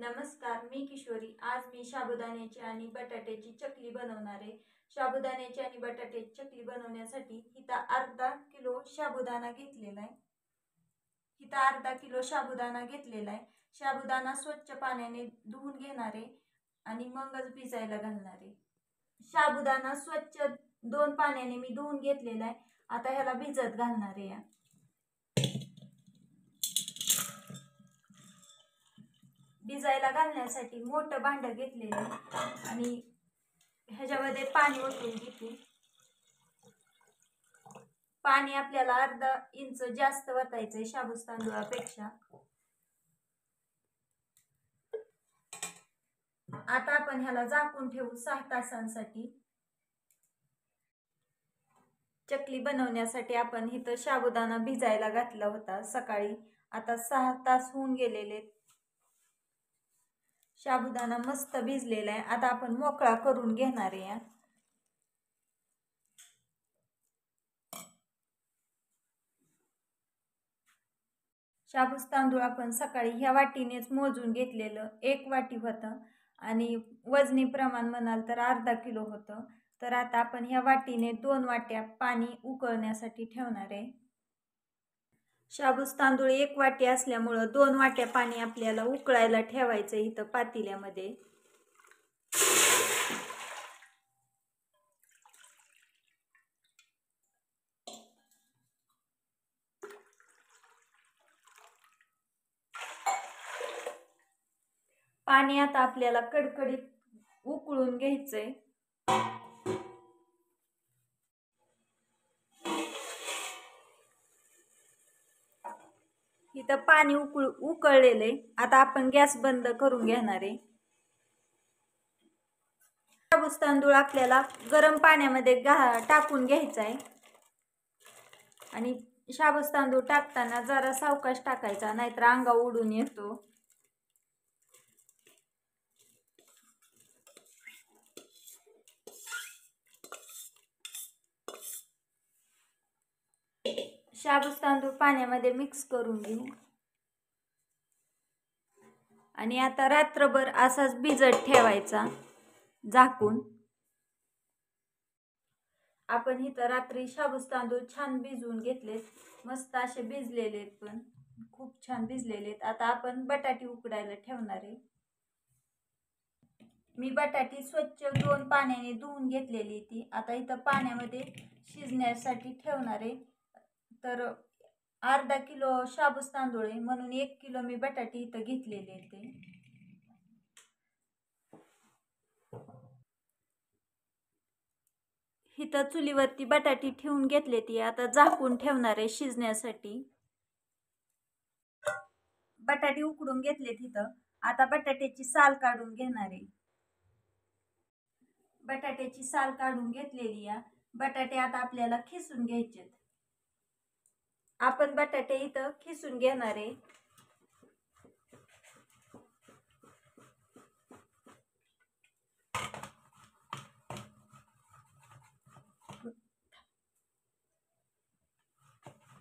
नमस्कार, मी किशोरी। आज मी साबुदाण्याची आणि बटाट्याची चकली बनवणार आहे। साबुदाण्याची आणि बटाट्याची चकली बनवण्यासाठी इथं अर्धा किलो साबुदाणा घेतलेला आहे। साबुदाणा स्वच्छ पाण्याने धुवून घेणार आहे आणि मगच भिजायला घालणार आहे। साबुदाणा स्वच्छ 2 पाण्याने मी धुवून घेतलेला आहे। आता ह्याला भिजत घालणार आहे। भिजायला घालण्यासाठी मोठं भांड घेतलेलं आहे आणि ह्याच्यामध्ये पाणी ओतून घेते। पाणी आपल्याला अर्धा इंच जास्त वतायचंय शाबूस तांदूळापेक्षा। आता आपण ह्याला झाकून ठेवू 6 तासांसाठी। चकली बनवण्यासाठी आपण इथं साबुदाणा भिजायला घातला होता सकाळी। आता 6 तास होऊन गेलेले। साबुदाणा मस्त भिजलेला आहे। आता आपण मोकळा करून घेणार आहे। शाबूस तांदूळ आपण सकाळी ह्या वाटीनेच मोजून घेतलेलं 1 वाटी होतं आणि वजनी प्रमाण म्हणाल तर अर्धा किलो होतं। तर आता आपण ह्या वाटीने 2 वाट्या पाणी उकळण्यासाठी ठेवणार आहे। शाबूस तांदूळ 1 वाटी असल्यामुळं 2 वाट्या पाणी आपल्याला उकळायला ठेवायचं इथं पातेल्यामध्ये। पाणी आता आपल्याला कडकडीत उकळून घ्यायचंय। इथं पाणी उकळलेले। आता आपण गॅस बंद करून घेणार आहे। शाबूस तांदूळ आपल्याला गरम पाण्यामध्ये टाकून घ्यायचा आहे आणि शाबूस तांदूळ टाकताना जरा सावकाश टाकायचा, नाहीतर अंगा उडून येतो। शाबूस तांदूळ पाण्यामध्ये मिक्स करून घेऊ आणि आता रात्रभर असाच भिजत ठेवायचा झाकून। आपण इथं रात्री शाबूस तांदूळ छान भिजवून घेतलेत, मस्त असे भिजलेले, पण खूप छान भिजलेले। आता आपण बटाटी उकडायला ठेवणार आहे। मी बटाटी स्वच्छ 2 पाण्याने धुवून घेतलेली ती आता इथं पाण्यामध्ये शिजण्यासाठी ठेवणार आहे। तर अर्धा किलो शाबूस तांदूळ आहे म्हणून 1 किलो मी बटाटी इथं घेतलेले ते। इथं चुलीवरती बटाटी ठेवून घेतली ती आता झाकून ठेवणार आहे शिजण्यासाठी। बटाटे उकडून घेतले तिथं। आता बटाट्याची साल काढून घेणार आहे। बटाट्याची साल काढून घेतलेली आहे। बटाटे आता आपल्याला खिसून घ्यायचे। आपण बटाटे इथं खिसून घेणार आहे।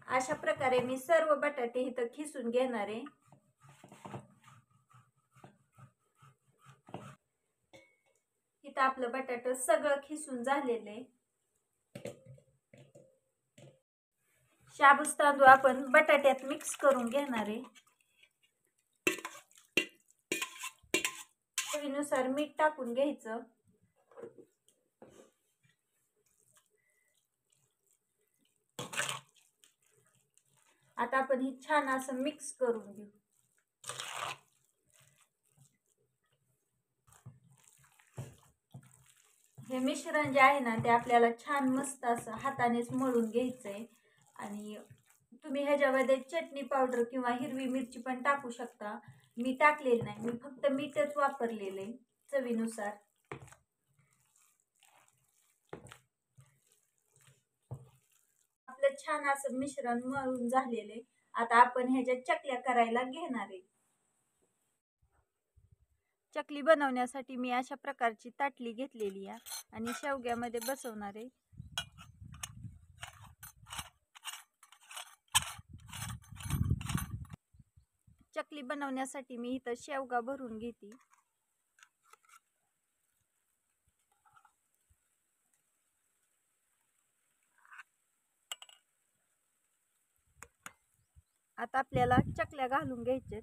अशा प्रकारे मी सर्व बटाटे इथं खिसून घेणार आहे। इथं आपलं बटाटे सगळं खिसून झालेलं आहे। शाबूस तांदूळ आपण बटाट्यात मिक्स करून घेणार आहे। चवीनुसार मीठ टाकून घ्यायचं। आता आपण हे छान असं मिक्स करून घेऊ। हे मिश्रण जे आहे ना ते आपल्याला छान मस्त असं हातानेच मळून घ्यायचंय आणि तुम्ही ह्याच्यामध्ये चटणी पावडर किंवा हिरवी मिरची पण टाकू शकता। मी टाकलेली नाही, मी फक्त मीठच वापरलेले चवीनुसार। आपलं छान असं मिश्रण मळून झालेले। आता आपण ह्याच्या चकल्या करायला घेणार आहे। चकली बनवण्यासाठी मी अशा प्रकारची ताटली घेतलेली आहे आणि शेवग्यामध्ये बसवणार आहे। चकली बनवण्यासाठी मी इथं शेवगा भरून घेते. आता आपल्याला चकल्या घालून घ्यायच्यात.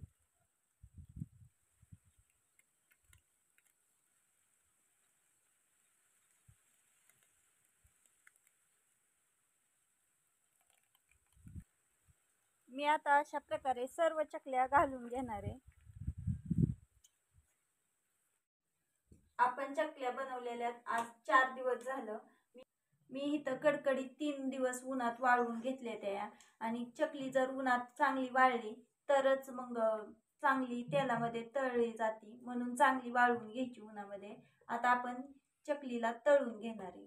मी आता अशा प्रकारे सर्व चकल्या घालून घेणार आहे. आपण चकल्या बनवलेल्या आज 4 दिवस झालं. मी इथं कडकडीत 3 दिवस उन्हात वाळवून घेतले त्या. आणि चकली जर उन्हात चांगली वाळली तरच मग चांगली तेलामध्ये तळली जाते, म्हणून चांगली वाळवून घ्यायची उन्हामध्ये. आता आपण चकलीला तळून घेणार आहे.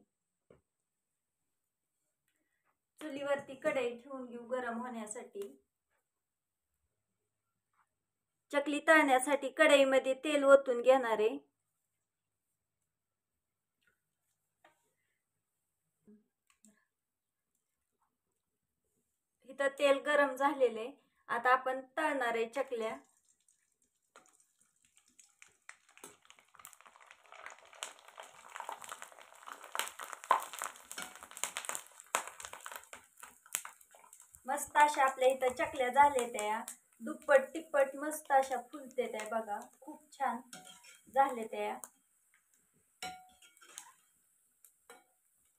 चुलीवरती कढई ठेवून घेऊ गरम होण्यासाठी. चकली तळण्यासाठी कढईमध्ये तेल ओतून घेणार आहे. इथं तेल गरम झालेले. आता आपण तळणार आहे चकल्या. मस्त अशा आपल्या इथं चकल्या झाल्या त्या. दुप्पट तिप्पट मस्त अशा फुलते त्या बघा. खूप छान झाले त्या.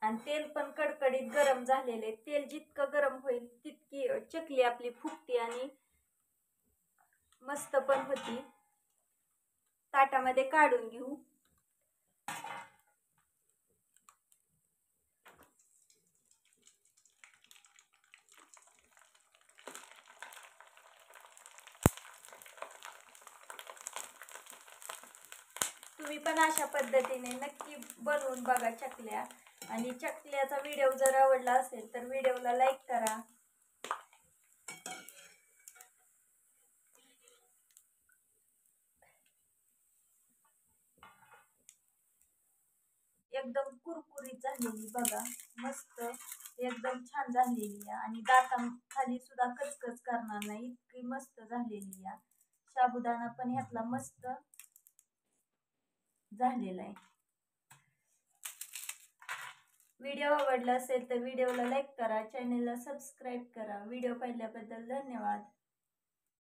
आणि तेल पण कडकडीत गरम झालेले. तेल जितकं गरम होईल तितकी चकली आपली फुगते आणि मस्त पण होती. ताटामध्ये काढून घेऊ. तुम्ही पण अशा पद्धतीने नक्की बनवून बघा चकल्या. आणि चकल्याचा व्हिडिओ जर आवडला असेल तर व्हिडिओला लाईक करा. एकदम कुरकुरीत झालेली बघा. मस्त एकदम छान झालेली आहे. आणि दाताखाली सुद्धा कचकच करणार नाही, इतकी मस्त झालेली आहे. साबुदाणा पण ह्यातला मस्त झालेला आहे. व्हिडिओ आवडला असेल तर व्हिडिओला लाईक करा, चॅनलला सबस्क्राईब करा. व्हिडिओ पाहिल्याबद्दल धन्यवाद.